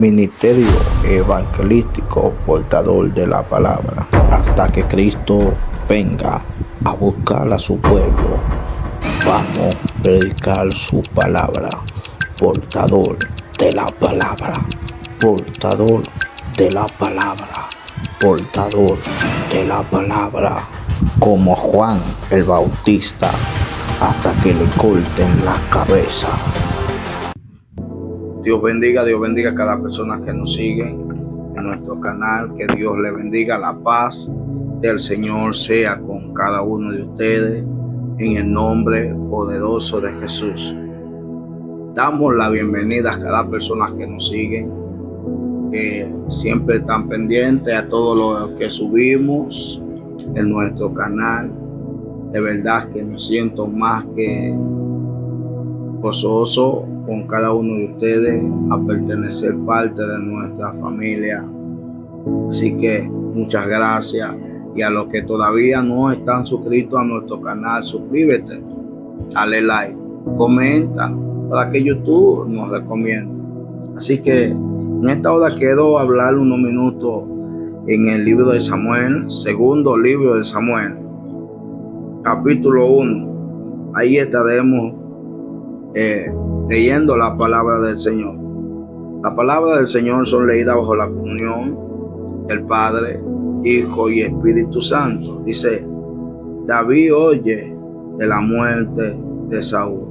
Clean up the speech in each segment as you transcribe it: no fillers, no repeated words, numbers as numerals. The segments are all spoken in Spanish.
Ministerio evangelístico portador de la palabra, hasta que Cristo venga a buscar a su pueblo. Vamos a predicar su palabra, portador de la palabra, portador de la palabra, portador de la palabra, como Juan el Bautista, hasta que le corten la cabeza. Dios bendiga a cada persona que nos sigue en nuestro canal. Que Dios le bendiga. La paz del Señor sea con cada uno de ustedes en el nombre poderoso de Jesús. Damos la bienvenida a cada persona que nos sigue, que siempre están pendientes a todo lo que subimos en nuestro canal. De verdad que me siento más que gozoso con cada uno de ustedes a pertenecer parte de nuestra familia. Así que muchas gracias, y a los que todavía no están suscritos a nuestro canal, suscríbete, dale like, comenta para que YouTube nos recomiende. Así que en esta hora quiero hablar unos minutos en el libro de Samuel, segundo libro de Samuel, capítulo 1. Ahí estaremos leyendo la palabra del Señor. La palabra del Señor son leídas bajo la comunión del Padre, Hijo y Espíritu Santo. Dice: David oye de la muerte de Saúl.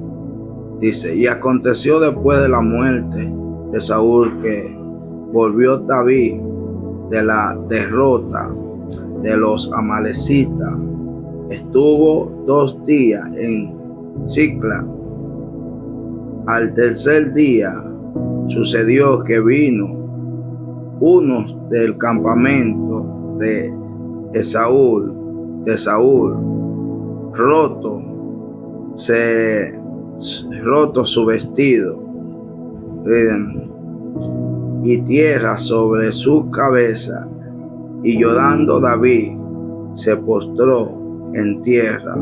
Dice: y aconteció después de la muerte de Saúl que volvió David de la derrota de los amalecitas. Estuvo 2 días en Siclag. Al tercer día sucedió que vino unos del campamento de Saúl, roto su vestido y tierra sobre su cabeza, y llorando David se postró en tierra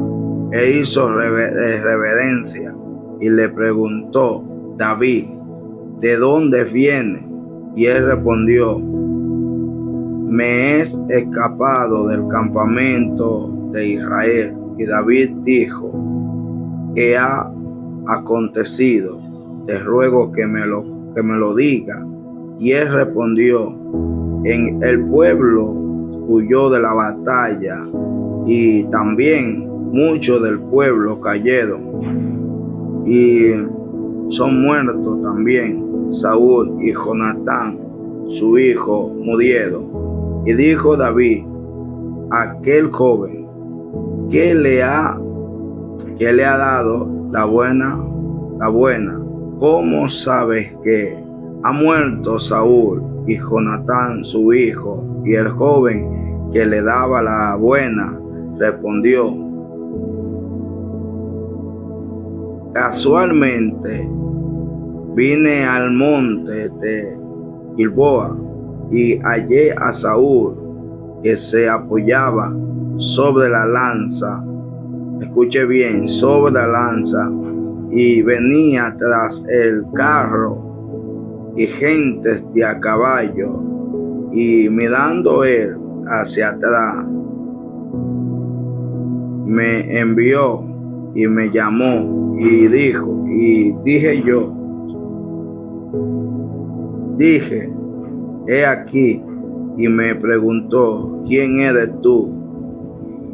e hizo reverencia. Y le preguntó David: ¿de dónde viene? Y él respondió: me es escapado del campamento de Israel. Y David dijo: ¿qué ha acontecido? Te ruego que me lo diga. Y él respondió: el pueblo huyó de la batalla, y también muchos del pueblo cayeron, y son muertos también Saúl y Jonatán su hijo murieron. Y dijo David a aquel joven: ¿qué le ha dado la buena? ¿Cómo sabes que ha muerto Saúl y Jonatán su hijo? Y el joven que le daba la buena respondió: casualmente vine al monte de Gilboa y hallé a Saúl que se apoyaba sobre la lanza. Escuche bien, sobre la lanza, y venía tras el carro y gentes de a caballo. Y mirando él hacia atrás, me envió y me llamó y dijo, y dije, he aquí, y me preguntó: ¿quién eres tú?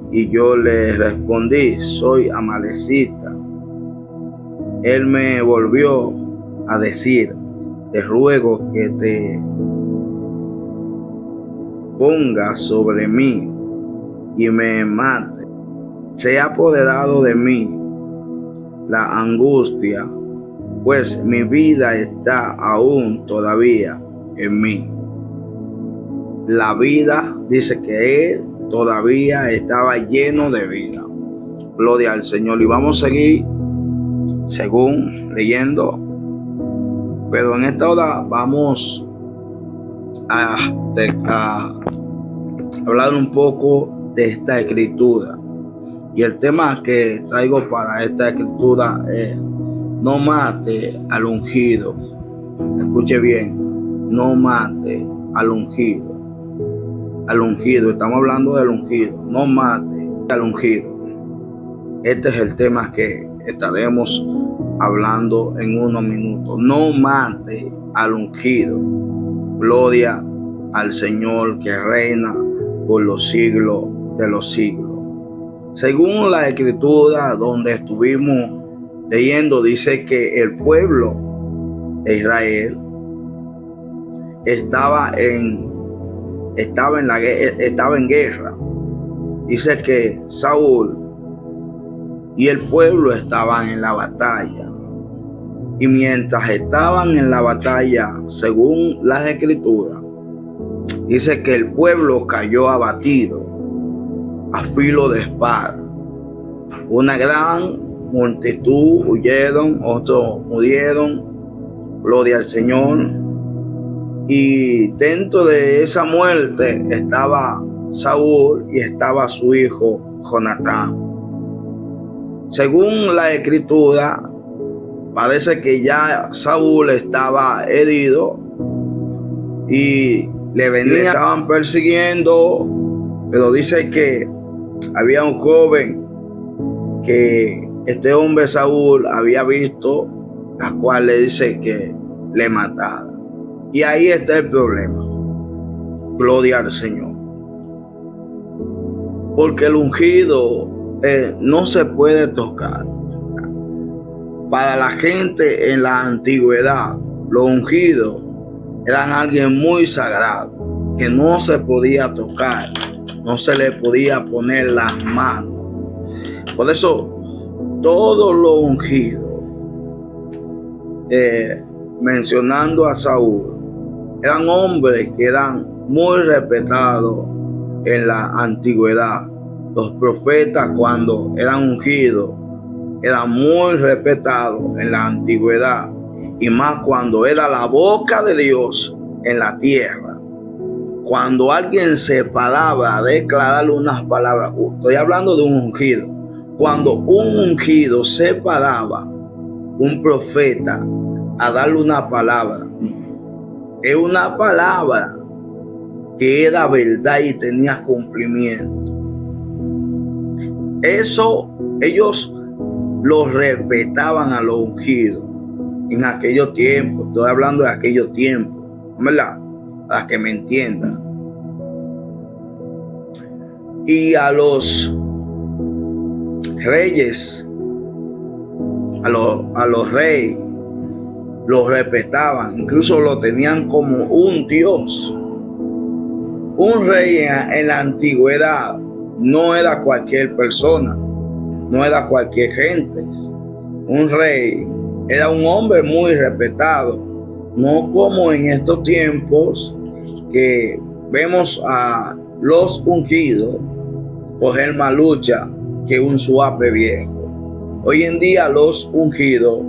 Y yo le respondí: soy amalecita. Él me volvió a decir: te ruego que te pongas sobre mí y me mate. Se ha apoderado de mí la angustia, pues mi vida está aún todavía en mí. La vida, dice que él todavía estaba lleno de vida. Gloria al Señor. Y vamos a seguir según leyendo, pero en esta hora vamos a hablar un poco de esta escritura. Y el tema que traigo para esta escritura es: no mate al ungido. Escuche bien, no mate al ungido. Al ungido, estamos hablando del ungido. No mate al ungido. Este es el tema que estaremos hablando en unos minutos. No mate al ungido. Gloria al Señor que reina por los siglos de los siglos. Según la escritura donde estuvimos leyendo, dice que el pueblo de Israel estaba en guerra. Dice que Saúl y el pueblo estaban en la batalla. Y mientras estaban en la batalla, según las escrituras, dice que el pueblo cayó abatido a filo de espada. Una gran multitud huyeron, otros murieron, gloria al Señor. Y dentro de esa muerte estaba Saúl y estaba su hijo Jonatán. Según la escritura, parece que ya Saúl estaba herido y estaban persiguiendo, pero dice que había un joven que este hombre Saúl había visto, la cual le dice que le matara. Y ahí está el problema. Gloria al Señor. Porque el ungido no se puede tocar. Para la gente en la antigüedad, los ungidos eran alguien muy sagrado, que no se podía tocar, no se le podía poner las manos. Por eso, todos los ungidos, mencionando a Saúl, eran hombres que eran muy respetados en la antigüedad. Los profetas, cuando eran ungidos, eran muy respetados en la antigüedad, y más cuando era la boca de Dios en la tierra. Cuando alguien se paraba a declararle unas palabras, estoy hablando de un ungido. Cuando un ungido se paraba, un profeta, a darle una palabra, es una palabra que era verdad y tenía cumplimiento. Eso ellos los respetaban a los ungidos en aquellos tiempos. Estoy hablando de aquellos tiempos, ¿verdad? Para que me entiendan. Y a los reyes, a los reyes, los respetaban, incluso lo tenían como un dios. Un rey en la antigüedad no era cualquier persona, no era cualquier gente. Un rey era un hombre muy respetado, no como en estos tiempos que vemos a los ungidos coger más lucha que un suape viejo. Hoy en día los ungidos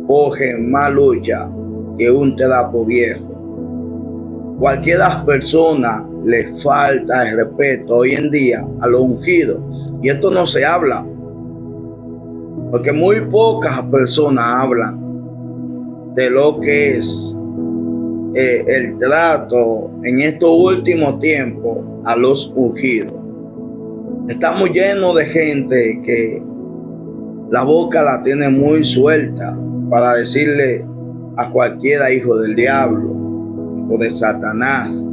cogen más lucha que un trapo viejo. Cualquiera persona le falta el respeto hoy en día a los ungidos, y esto no se habla, porque muy pocas personas hablan de lo que es el trato en estos últimos tiempos a los ungidos. Estamos llenos de gente que la boca la tiene muy suelta para decirle a cualquiera hijo del diablo, hijo de Satanás,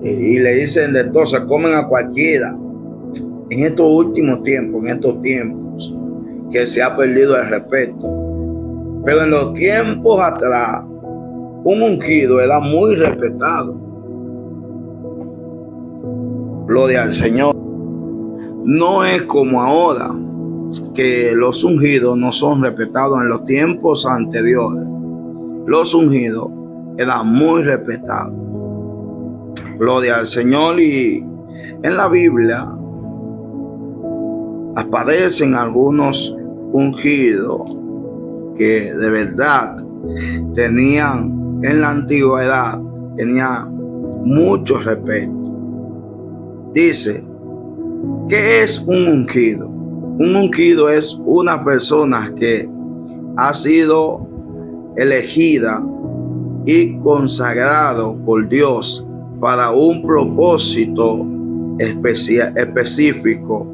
y le dicen de todo, se comen a cualquiera. En estos últimos tiempos, que se ha perdido el respeto. Pero en los tiempos atrás, un ungido era muy respetado. Gloria al Señor. No es como ahora, que los ungidos no son respetados. En los tiempos anteriores, los ungidos eran muy respetados. Gloria al Señor. Y en la Biblia aparecen algunos ungidos que de verdad tenían en la antigüedad, tenían mucho respeto. Dice, ¿qué es un ungido? Un ungido es una persona que ha sido elegida y consagrado por Dios para un propósito específico,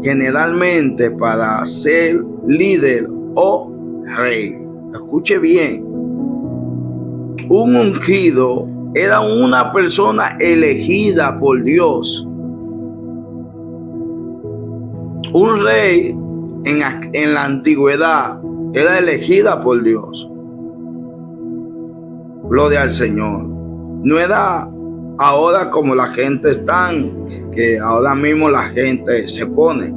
generalmente para ser líder o rey. Escuche bien, un ungido era una persona elegida por Dios. Un rey en la antigüedad era elegida por Dios. Gloria al Señor. No era ahora como la gente está, que ahora mismo la gente se pone.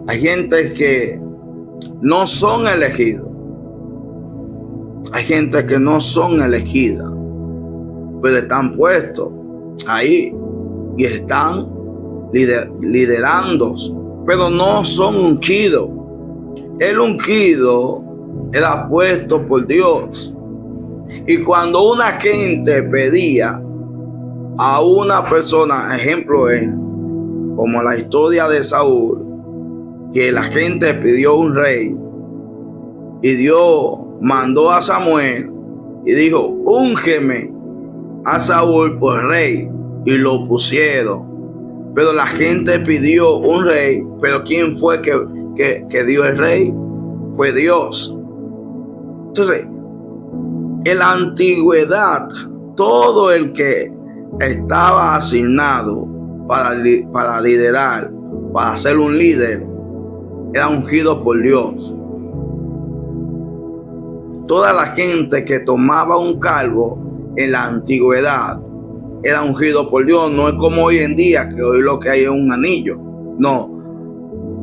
Hay gente que no son elegidos. Hay gente que no son elegidas, pero están puestos ahí y están liderando, pero no son ungidos. El ungido era puesto por Dios. Y cuando una gente pedía a una persona, ejemplo es como la historia de Saúl, que la gente pidió un rey y Dios mandó a Samuel y dijo: úngeme a Saúl por rey, y lo pusieron. Pero la gente pidió un rey, pero ¿quién fue que dio el rey? Fue Dios. Entonces, en la antigüedad, todo el que estaba asignado para liderar, para ser un líder, era ungido por Dios. Toda la gente que tomaba un cargo en la antigüedad era ungido por Dios. No es como hoy en día, que hoy lo que hay es un anillo. No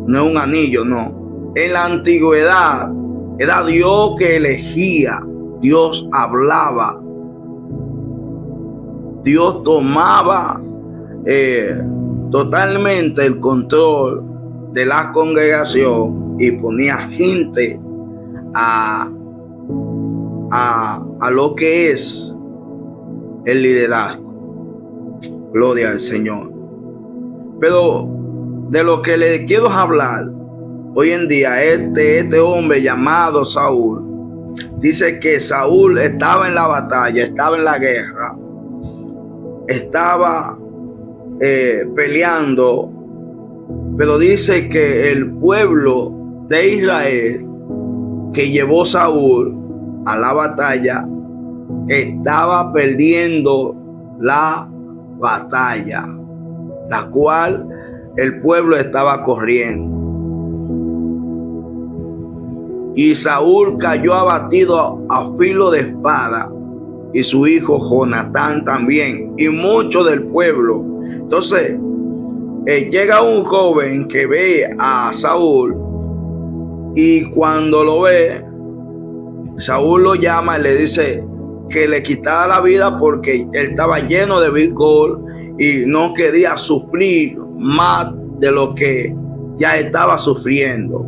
es un anillo, no. En la antigüedad era Dios que elegía. Dios hablaba. Dios tomaba totalmente el control de la congregación y ponía gente a lo que es el liderazgo. Gloria al Señor. Pero de lo que le quiero hablar hoy en día, este hombre llamado Saúl, dice que Saúl estaba en la batalla, estaba en la guerra, estaba peleando, pero dice que el pueblo de Israel que llevó Saúl a la batalla estaba perdiendo la batalla, la cual el pueblo estaba corriendo. Y Saúl cayó abatido a filo de espada, y su hijo Jonatán también, y muchos del pueblo. Entonces llega un joven que ve a Saúl, y cuando lo ve, Saúl lo llama y le dice que le quitara la vida porque él estaba lleno de vigor y no quería sufrir más de lo que ya estaba sufriendo.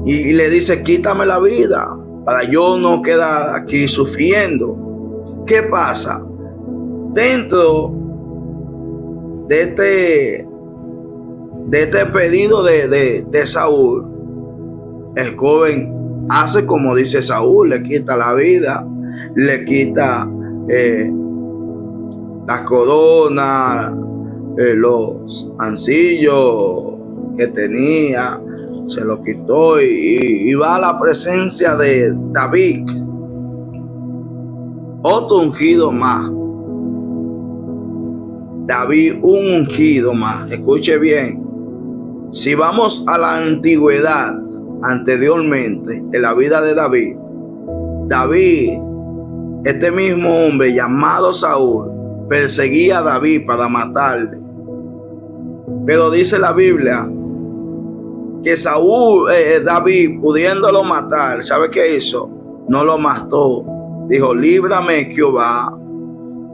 Y le dice: quítame la vida para yo no quedar aquí sufriendo. ¿Qué pasa? Dentro de este pedido de Saúl, el joven hace como dice Saúl, le quita la vida, le quita la corona, los ancillos que tenía, se lo quitó y va a la presencia de David, otro ungido más. David, un ungido más. Escuche bien, si vamos a la antigüedad, anteriormente, en la vida de David, este mismo hombre llamado Saúl, perseguía a David para matarle. Pero dice la Biblia que David, pudiéndolo matar, ¿sabe qué hizo? No lo mató. Dijo: líbrame, Jehová,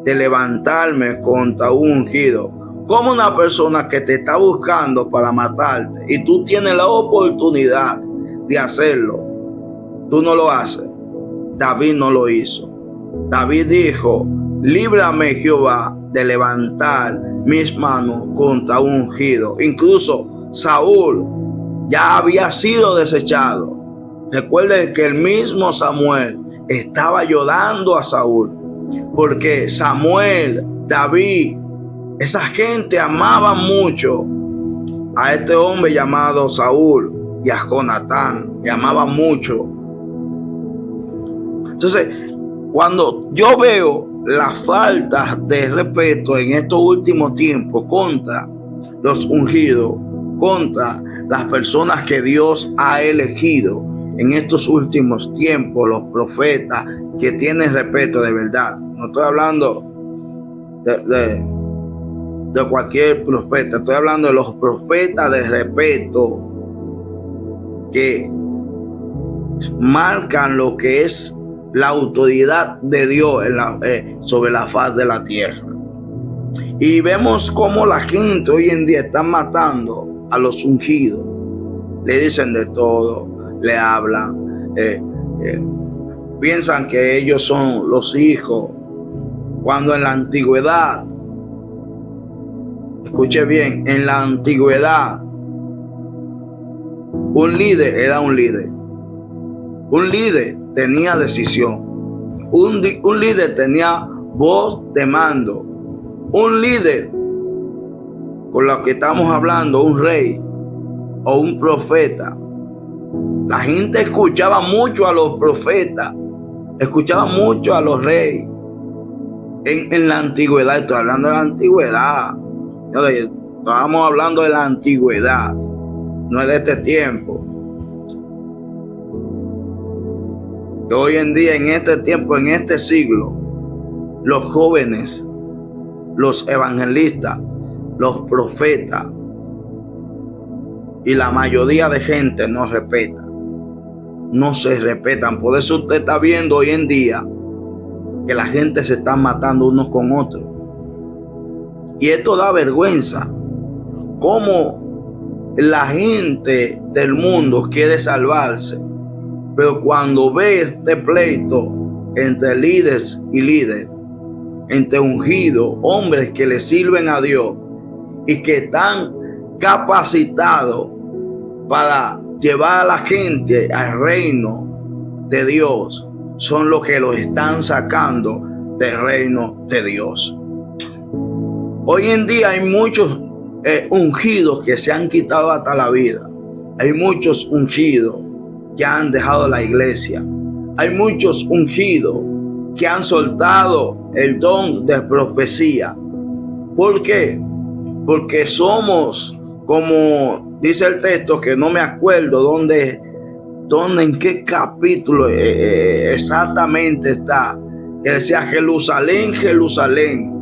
de levantarme contra un ungido. Como una persona que te está buscando para matarte y tú tienes la oportunidad de hacerlo, tú no lo haces. David no lo hizo. David dijo: líbrame, Jehová, de levantar mis manos contra un ungido. Incluso Saúl ya había sido desechado. Recuerde que el mismo Samuel estaba ayudando a Saúl, porque Samuel, David, esa gente amaba mucho a este hombre llamado Saúl y a Jonatán, le amaban mucho. Entonces, cuando yo veo la falta de respeto en estos últimos tiempos contra los ungidos, contra las personas que Dios ha elegido en estos últimos tiempos, los profetas que tienen respeto de verdad. No estoy hablando de cualquier profeta, estoy hablando de los profetas de respeto que marcan lo que es la autoridad de Dios sobre la faz de la tierra. Y vemos cómo la gente hoy en día está matando a los ungidos. Le dicen de todo, le hablan, piensan que ellos son los hijos, cuando en la antigüedad, escuche bien, en la antigüedad, un líder era un líder. Un líder tenía decisión. Un líder tenía voz de mando. Un líder, con lo que estamos hablando, un rey o un profeta. La gente escuchaba mucho a los profetas, escuchaba mucho a los reyes. En la antigüedad, estoy hablando de la antigüedad. Estábamos hablando de la antigüedad, no es de este tiempo. Que hoy en día, en este tiempo, en este siglo, los jóvenes, los evangelistas, los profetas y la mayoría de gente no respetan, no se respetan. Por eso usted está viendo hoy en día que la gente se está matando unos con otros. Y esto da vergüenza. Cómo la gente del mundo quiere salvarse, pero cuando ve este pleito entre líderes y líderes, entre ungidos, hombres que le sirven a Dios y que están capacitados para llevar a la gente al reino de Dios, son los que los están sacando del reino de Dios. Hoy en día hay muchos ungidos que se han quitado hasta la vida. Hay muchos ungidos que han dejado la iglesia. Hay muchos ungidos que han soltado el don de profecía. ¿Por qué? Porque somos, como dice el texto, que no me acuerdo dónde en qué capítulo exactamente está, que decía: Jerusalén, Jerusalén,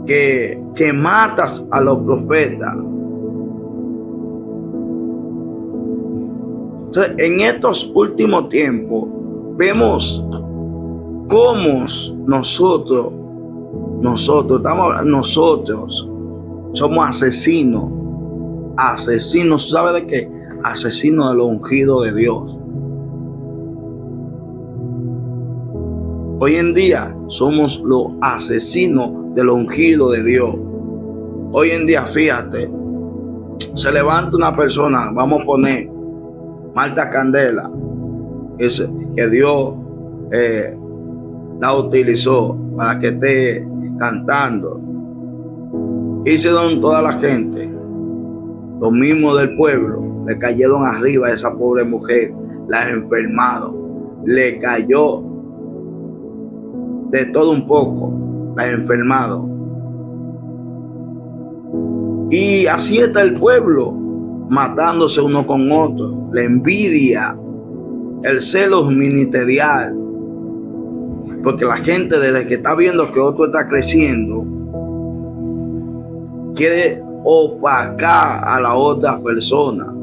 que matas a los profetas. Entonces, en estos últimos tiempos vemos cómo nosotros somos asesinos, ¿sabe de qué? Asesinos de los ungidos de Dios. Hoy en día somos los asesinos de los ungidos de Dios. Hoy en día, fíjate, se levanta una persona, vamos a poner Marta Candela, que Dios la utilizó para que esté cantando. Hicieron toda la gente, los mismos del pueblo, le cayeron arriba a esa pobre mujer, la enfermaron, le cayó de todo un poco, la enfermaron. Y así está el pueblo, matándose uno con otro, la envidia, el celo ministerial, porque la gente, desde que está viendo que otro está creciendo, quiere opacar a la otra persona.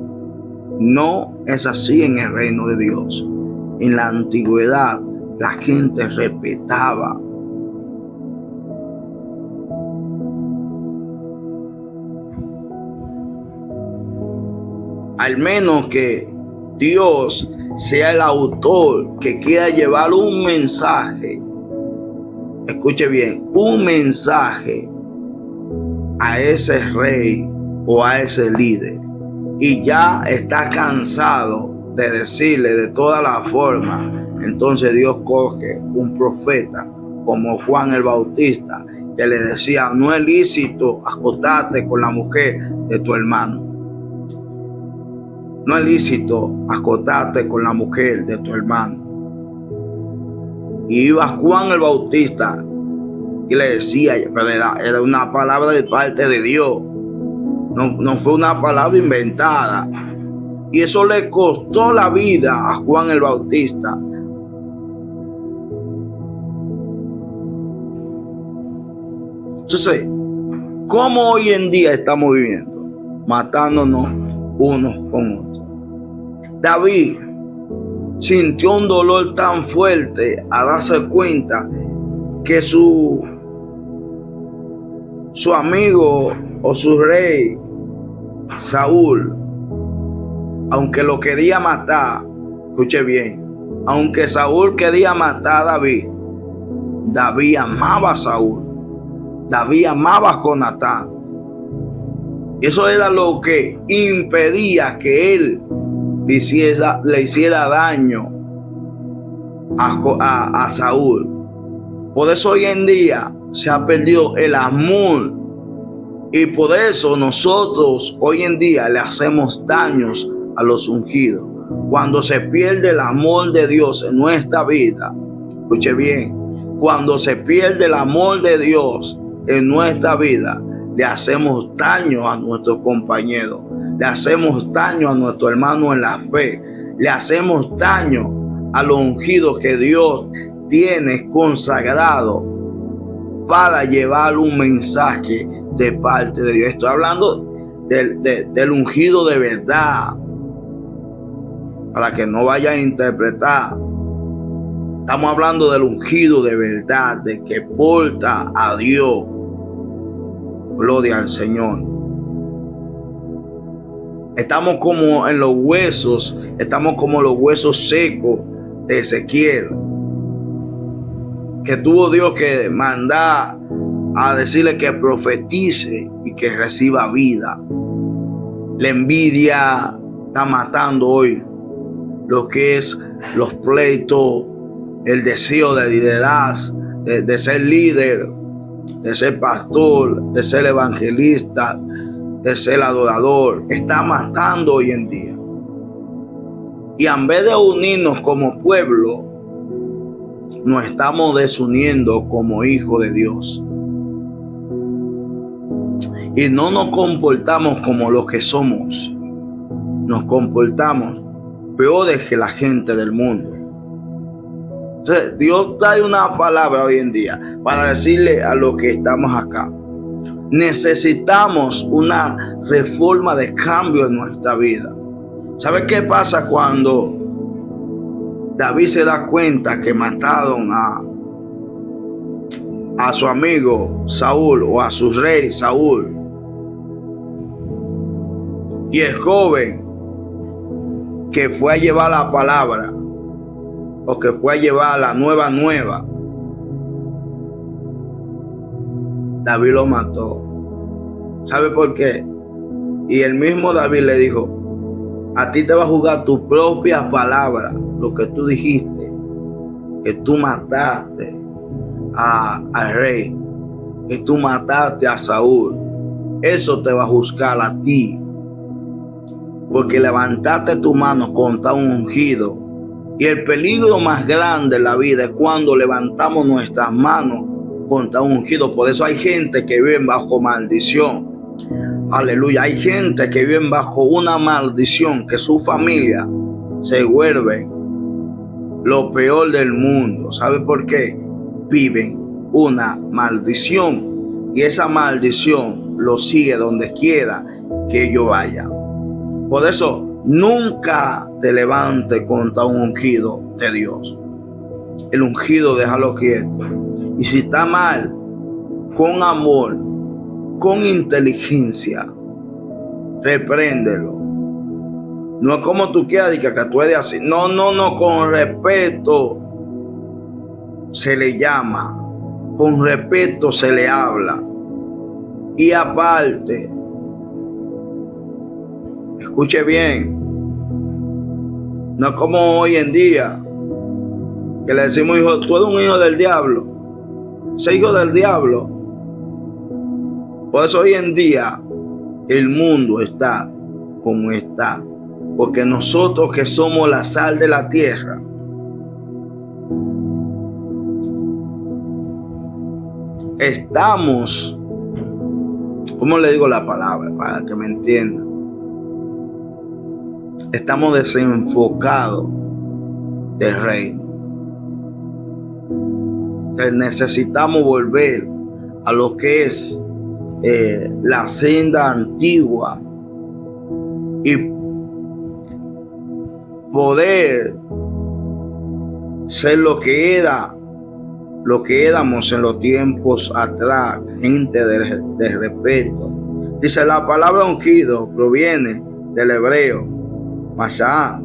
No es así en el reino de Dios. En la antigüedad la gente respetaba. Al menos que Dios sea el autor que quiera llevar un mensaje, escuche bien, un mensaje a ese rey o a ese líder, y ya está cansado de decirle de todas las formas, entonces Dios coge un profeta como Juan el Bautista, que le decía: no es lícito acostarte con la mujer de tu hermano. No es lícito acostarte con la mujer de tu hermano. Y iba Juan el Bautista y le decía, pero era una palabra de parte de Dios. No fue una palabra inventada. Y eso le costó la vida a Juan el Bautista. Entonces, ¿cómo hoy en día estamos viviendo? Matándonos unos con otros. David sintió un dolor tan fuerte a darse cuenta que su amigo o su rey Saúl, aunque lo quería matar, escuche bien, aunque Saúl quería matar a David, David amaba a Saúl, David amaba a Jonatán. Y eso era lo que impedía que él le hiciera daño a Saúl. Por eso hoy en día se ha perdido el amor, y por eso nosotros hoy en día le hacemos daños a los ungidos. Cuando se pierde el amor de Dios en nuestra vida, escuche bien, cuando se pierde el amor de Dios en nuestra vida, le hacemos daño a nuestros compañeros, le hacemos daño a nuestro hermano en la fe, le hacemos daño a los ungidos que Dios tiene consagrado para llevar un mensaje de parte de Dios. Estoy hablando del ungido de verdad, para que no vaya a interpretar. Estamos hablando del ungido de verdad, de que porta a Dios. Gloria al Señor. Estamos como en los huesos, estamos como los huesos secos de Ezequiel, que tuvo Dios que mandar a decirle que profetice y que reciba vida. La envidia está matando hoy lo que es los pleitos, el deseo de liderazgo, de ser líder, de ser pastor, de ser evangelista, de ser adorador. Está matando hoy en día. Y en vez de unirnos como pueblo, nos estamos desuniendo como hijos de Dios. Y no nos comportamos como lo que somos. Nos comportamos peores que la gente del mundo. Entonces, Dios trae una palabra hoy en día para decirle a los que estamos acá: necesitamos una reforma de cambio en nuestra vida. ¿Sabe qué pasa cuando David se da cuenta que mataron a su amigo Saúl o a su rey Saúl? Y el joven que fue a llevar la palabra, o que fue a llevar la nueva, David lo mató. ¿Sabe por qué? Y el mismo David le dijo: a ti te va a jugar tus propias palabras, lo que tú dijiste, que tú mataste al rey, que tú mataste a Saúl. Eso te va a juzgar a ti, porque levantaste tu mano contra un ungido. Y el peligro más grande en la vida es cuando levantamos nuestras manos contra un ungido. Por eso hay gente que vive bajo maldición. Aleluya. Hay gente que vive bajo una maldición, que su familia se vuelve lo peor del mundo. ¿Sabe por qué? Viven una maldición, y esa maldición lo sigue donde quiera que ellos vayan. Por eso, nunca te levantes contra un ungido de Dios. El ungido, déjalo quieto. Y si está mal, con amor, con inteligencia, repréndelo. No es como tú quieras, que tú eres así. No, con respeto se le llama, con respeto se le habla. Y aparte, escuche bien, No es como hoy en día, que le decimos, hijo, tú eres un hijo del diablo. Ese hijo del diablo. Por eso hoy en día el mundo está como está. Porque nosotros que somos la sal de la tierra, estamos, ¿cómo le digo la palabra para que me entiendan? Estamos desenfocados del reino. Necesitamos volver a lo que es la senda antigua y poder ser lo que éramos en los tiempos atrás, gente de respeto. Dice, la palabra ungido proviene del hebreo Masía,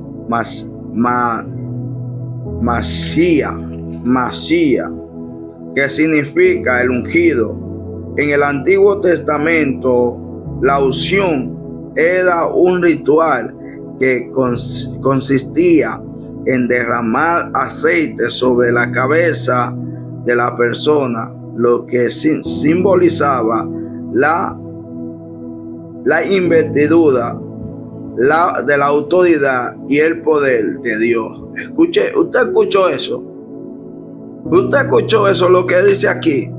que significa el ungido. En el Antiguo Testamento, la unción era un ritual que consistía en derramar aceite sobre la cabeza de la persona, lo que simbolizaba la investidura de la autoridad y el poder de Dios. Escuche, usted escuchó eso. Usted escuchó eso, lo que dice aquí,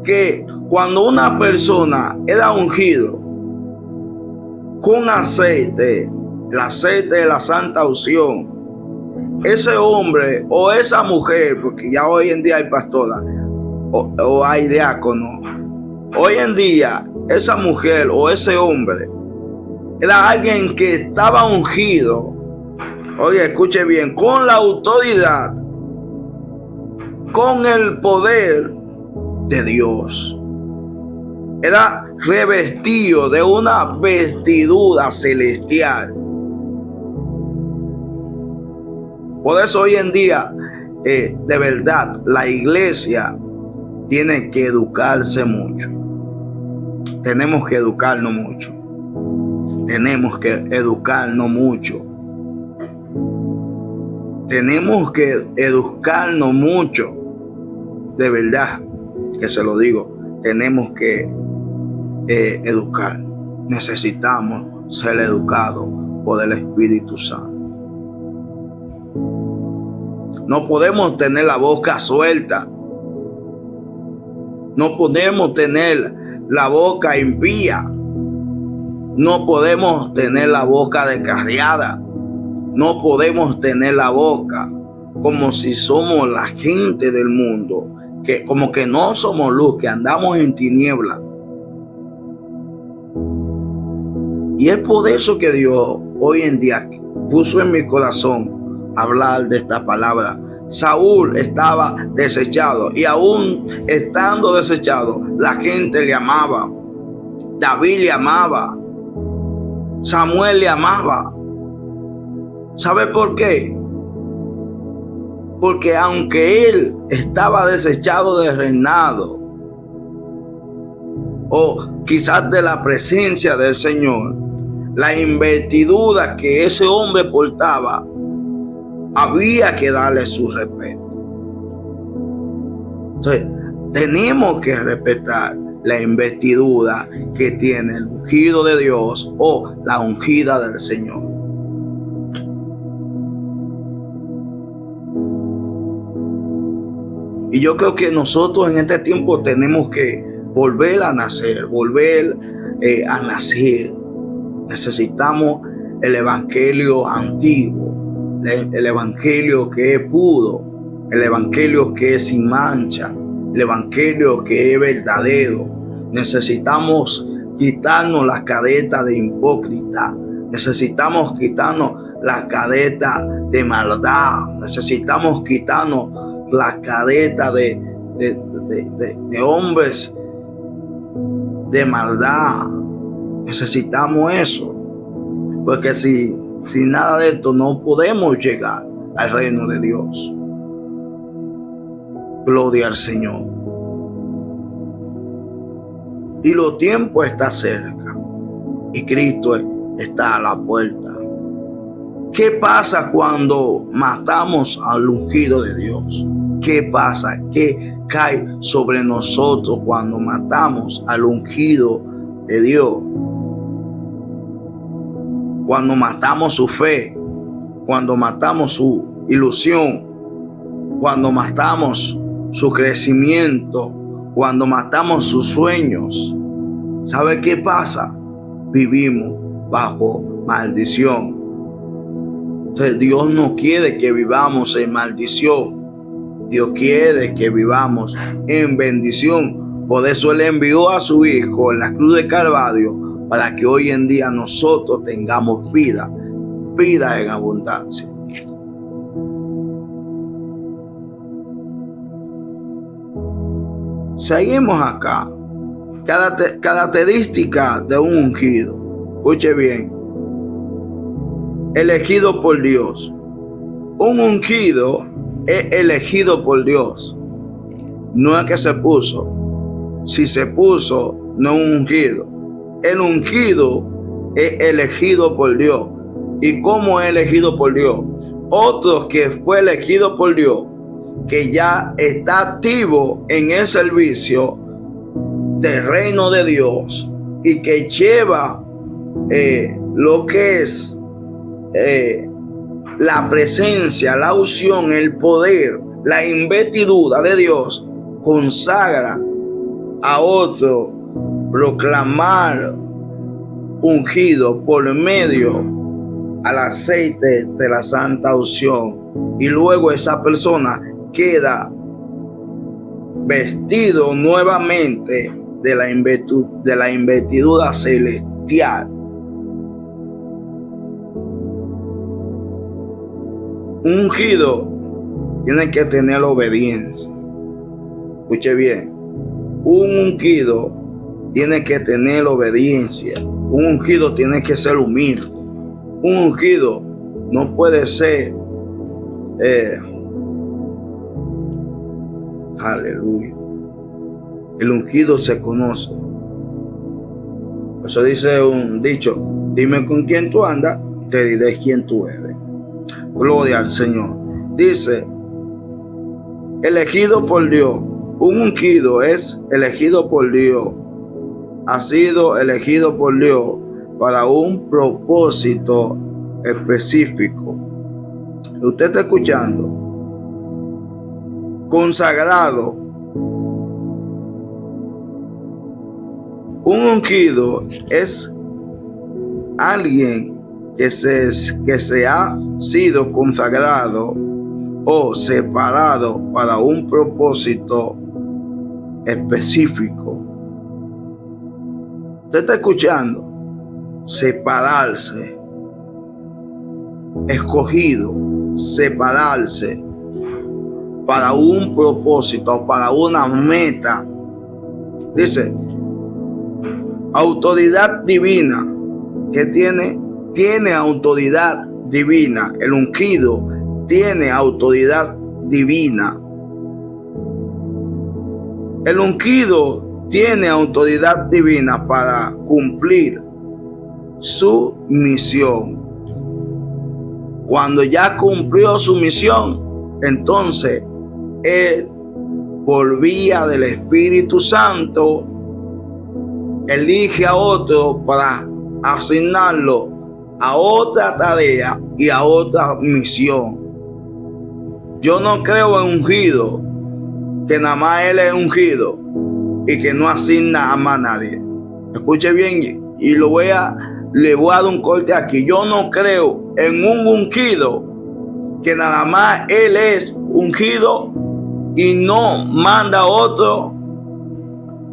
que cuando una persona era ungido con aceite, el aceite de la santa unción, ese hombre o esa mujer, porque ya hoy en día hay pastora o hay diácono, hoy en día esa mujer o ese hombre era alguien que estaba ungido, oye, escuche bien, con la autoridad, con el poder de Dios. Era revestido de una vestidura celestial. Por eso hoy en día, de verdad, la iglesia tiene que educarse mucho. Tenemos que educarnos mucho. Tenemos que educarnos mucho. Tenemos que educarnos mucho. De verdad, que se lo digo. Tenemos que educar. Necesitamos ser educados por el Espíritu Santo. No podemos tener la boca suelta. No podemos tener la boca impía. No podemos tener la boca descarriada. No podemos tener la boca como si somos la gente del mundo, que como que no somos luz, que andamos en tinieblas. Y es por eso que Dios hoy en día puso en mi corazón hablar de esta palabra. Saúl estaba desechado y aún estando desechado, la gente le amaba. David le amaba. Samuel le amaba. ¿Sabe por qué? Porque aunque él estaba desechado del reinado, o quizás de la presencia del Señor, la investidura que ese hombre portaba, había que darle su respeto. Entonces, tenemos que respetar la investidura que tiene el ungido de Dios o la ungida del Señor. Y yo creo que nosotros en este tiempo tenemos que volver a nacer, a nacer. Necesitamos el evangelio antiguo, el evangelio que es puro, el evangelio que es sin mancha, el evangelio que es verdadero. Necesitamos quitarnos las caretas de hipócrita, necesitamos quitarnos las caretas de maldad, necesitamos quitarnos las caretas de hombres de maldad. Necesitamos eso, porque si nada de esto no podemos llegar al reino de Dios. Gloria al Señor. Y los tiempos están cerca y Cristo está a la puerta. ¿Qué pasa cuando matamos al ungido de Dios? ¿Qué pasa? ¿Qué cae sobre nosotros cuando matamos al ungido de Dios? Cuando matamos su fe, cuando matamos su ilusión, cuando matamos su crecimiento, cuando matamos sus sueños. ¿Sabe qué pasa? Vivimos bajo maldición. Entonces, Dios no quiere que vivamos en maldición. Dios quiere que vivamos en bendición. Por eso Él envió a su Hijo en la cruz de Calvario para que hoy en día nosotros tengamos vida en abundancia. Seguimos acá. Característica de un ungido. Escuche bien. Elegido por Dios. Un ungido es elegido por Dios. No es que se puso. Si se puso, no es un ungido. El ungido es elegido por Dios. ¿Y cómo es elegido por Dios? Otro que fue elegido por Dios, que ya está activo en el servicio del reino de Dios y que lleva lo que es la presencia, la unción, el poder, la investidura de Dios, consagra a otro proclamar ungido por medio al aceite de la santa unción, y luego esa persona queda vestido nuevamente de la investidura celestial. Un ungido tiene que tener obediencia. Escuche bien. Un ungido tiene que tener obediencia. Un ungido tiene que ser humilde. Un ungido no puede ser aleluya. El ungido se conoce. Por eso dice un dicho: dime con quién tú andas, te diré quién tú eres. Gloria al Señor. Dice: elegido por Dios. Un ungido es elegido por Dios. Ha sido elegido por Dios para un propósito específico. ¿Usted está escuchando? Consagrado. Un ungido es alguien que se ha sido consagrado o separado para un propósito específico. ¿Usted está escuchando? Separarse. Escogido. Separarse para un propósito, para una meta. Dice: autoridad divina. ¿Qué tiene? Tiene autoridad divina. El ungido tiene autoridad divina. El ungido tiene autoridad divina para cumplir su misión. Cuando ya cumplió su misión, entonces él, por vía del Espíritu Santo, elige a otro para asignarlo a otra tarea y a otra misión. Yo no creo en ungido, que nada más él es ungido y que no asigna a más nadie. Escuche bien, y le voy a dar un corte aquí. Yo no creo en un ungido que nada más él es ungido y no manda a otro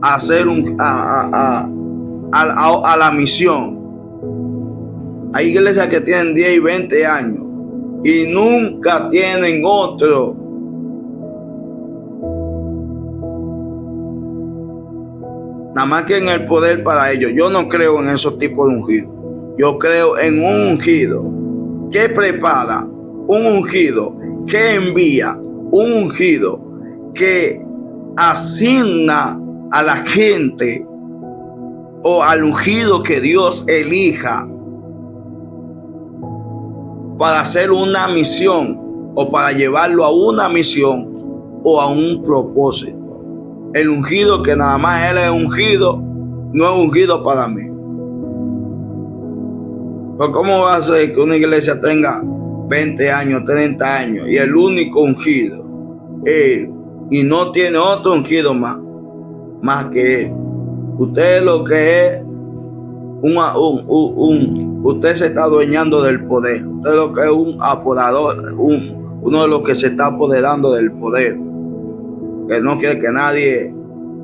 a hacer a la misión. Hay iglesias que tienen 10 y 20 años y nunca tienen otro. Nada más que en el poder para ellos. Yo no creo en esos tipos de ungidos. Yo creo en un ungido que prepara, un ungido que envía, un ungido que asigna a la gente o al ungido que Dios elija para hacer una misión o para llevarlo a una misión o a un propósito. El ungido, que nada más él es ungido, no es ungido para mí. Pues ¿cómo va a ser que una iglesia tenga 20 años, 30 años y el único ungido él, y no tiene otro ungido más que él? Usted lo que es usted se está adueñando del poder. Usted lo que es un apoderador, uno de los que se está apoderando del poder, que no quiere que nadie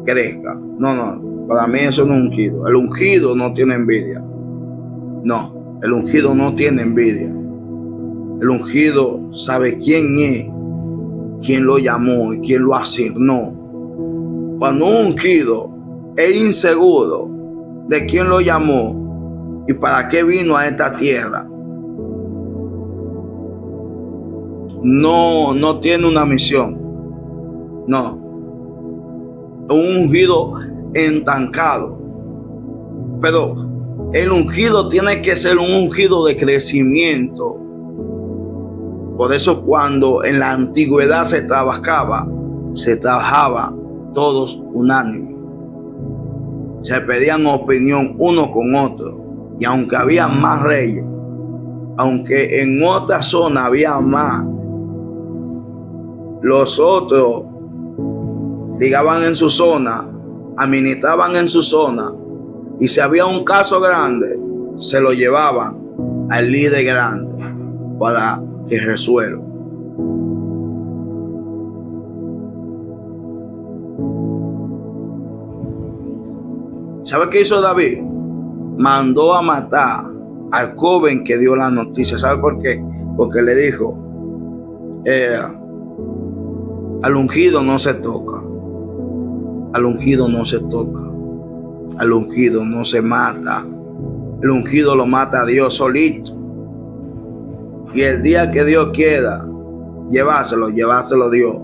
crezca. No, para mí eso no es ungido. El ungido no tiene envidia. No, el ungido no tiene envidia. El ungido sabe quién es, quién lo llamó y quién lo asignó. Cuando un ungido es inseguro de quién lo llamó y para qué vino a esta tierra, no tiene una misión. No, un ungido entancado. Pero el ungido tiene que ser un ungido de crecimiento. Por eso cuando en la antigüedad se trabajaba todos unánimes. Se pedían opinión uno con otro. Y aunque había más reyes, aunque en otra zona había más, los otros ligaban en su zona, administraban en su zona, y si había un caso grande, se lo llevaban al líder grande para que resuelva. ¿Sabe qué hizo David? Mandó a matar al joven que dio la noticia. ¿Sabe por qué? Porque le dijo, al ungido no se toca, al ungido no se toca, al ungido no se mata, el ungido lo mata a Dios solito. Y el día que Dios quiera llevárselo Dios.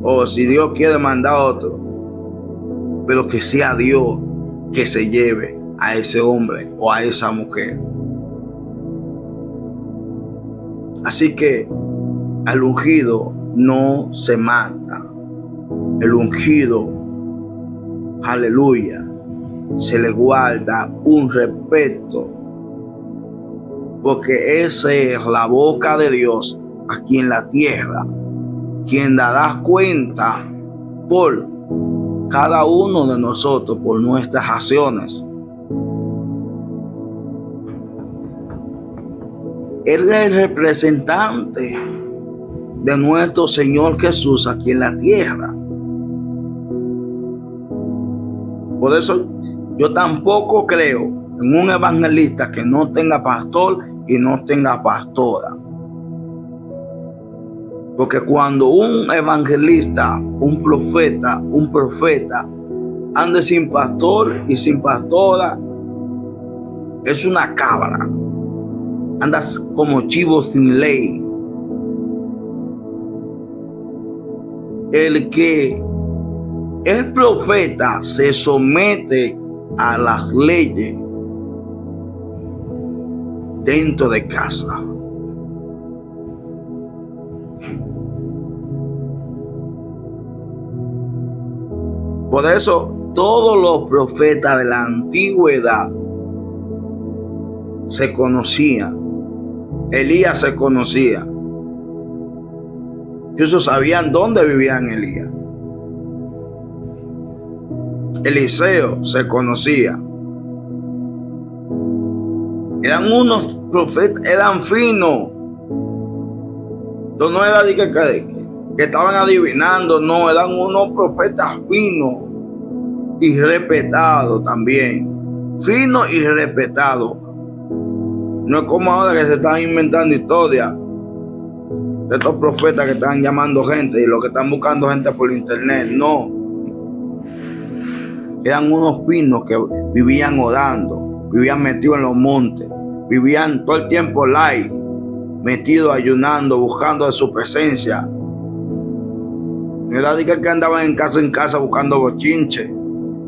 O si Dios quiere mandar otro, pero que sea Dios que se lleve a ese hombre o a esa mujer. Así que al ungido no se mata. El ungido, aleluya, se le guarda un respeto, porque esa es la boca de Dios aquí en la tierra, quien dará cuenta por cada uno de nosotros, por nuestras acciones. Él es el representante de nuestro Señor Jesús aquí en la tierra. Por eso yo tampoco creo en un evangelista que no tenga pastor y no tenga pastora. Porque cuando un evangelista, un profeta ande sin pastor y sin pastora, es una cabra. Andas como chivo sin ley. El que es profeta se somete a las leyes dentro de casa. Por eso todos los profetas de la antigüedad se conocían. Elías se conocía. Ellos sabían dónde vivían Elías. Eliseo se conocía. Eran unos profetas, eran finos. Entonces no era de que estaban adivinando, no, eran unos profetas finos y respetados también. Finos y respetados. No es como ahora que se están inventando historias de estos profetas que están llamando gente y los que están buscando gente por internet. No. Eran unos finos que vivían orando, vivían metidos en los montes, vivían todo el tiempo live, metidos ayunando, buscando de su presencia. No era de que andaban en casa buscando bochinche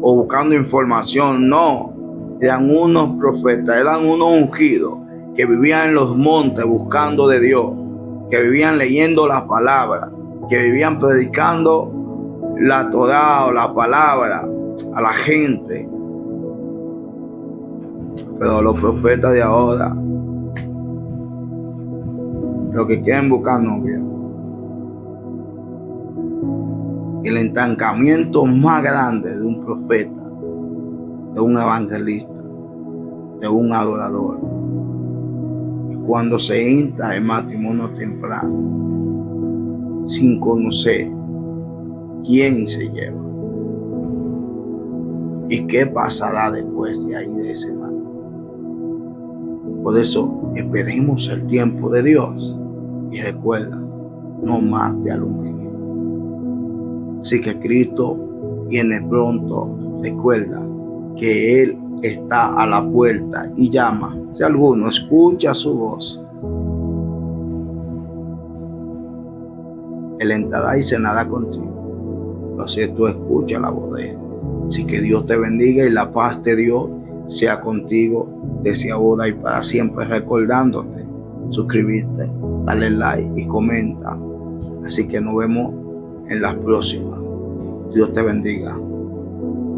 o buscando información. No. Eran unos profetas, eran unos ungidos que vivían en los montes buscando de Dios, que vivían leyendo la palabra, que vivían predicando la Torá o la palabra a la gente. Pero los profetas de ahora, los que quieren buscar novia, el estancamiento más grande de un profeta, de un evangelista, de un adorador, y cuando se entra el matrimonio temprano, sin conocer quién se lleva y qué pasará después de ahí de ese matrimonio. Por eso esperemos el tiempo de Dios y recuerda, no mate al ungido. Así que Cristo viene pronto. Recuerda que Él está a la puerta y llama. Si alguno escucha su voz, Él entrará y cenará contigo. Pero si tú escuchas la voz de Él. Así que Dios te bendiga y la paz de Dios sea contigo desde ahora y para siempre, recordándote suscribirte, darle like y comenta. Así que nos vemos en las próximas. Dios te bendiga.